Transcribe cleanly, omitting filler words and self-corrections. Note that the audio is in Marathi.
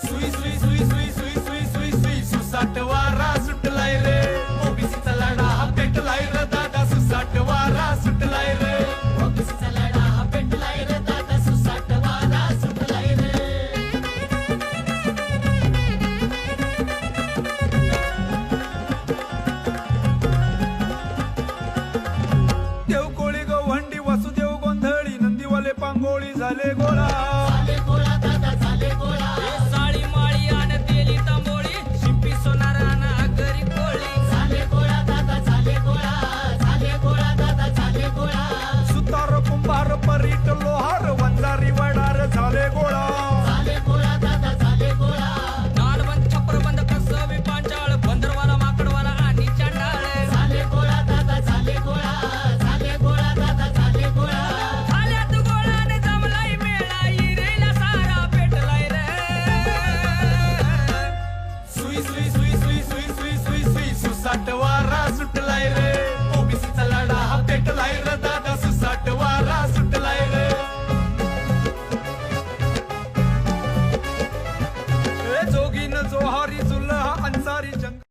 सुई सुई सुई सुई सुई सुई सुई सुई सुसाट वारा सुटलाय रे ओबीसीचा लढा हा पेटलाय रे दादा सुसाट वारा सुटलाय रे ओबीसीचा लढा हा पेटलाय रे दादा सुसाट वारा सुटलाय रे देवकोळी गव्हांडी वासुदेव गोंधळी नंदीवाले पांगोळी झाले गोळा झाले गोळा दादा झाले गोळा साळी माळी आणि तेली तांबोळी शिंपी सोनार आणि आगरी कोळी झाले गोळा दादा झाले गोळा झाले गोळा दादा झाले गोळा सुतार कुंभार परीट लोहार वंजारी वडार झाले गोळा झाले गोळा दादा झाले गोळा नालबंद छप्रबंद कसबी पांचाळ बंदरवाला माकडवाला आणि चांडाळ झाले गोळा दादा झाले गोळा झाले गोळा दादा झाले गोळा झाल्यात गोळाने जमलाय मेळा इरेला सारा पेटलाय रे सुई सुई सुई सुई सुई सुई सुई सुई सुसाट वारा सुटलाय रे ओबीसीचा लढा हा पेटलाय रे दादा सुसाट वारा सुटलाय रे जोगीन जोहारी जुल्हा अन्सारी जंग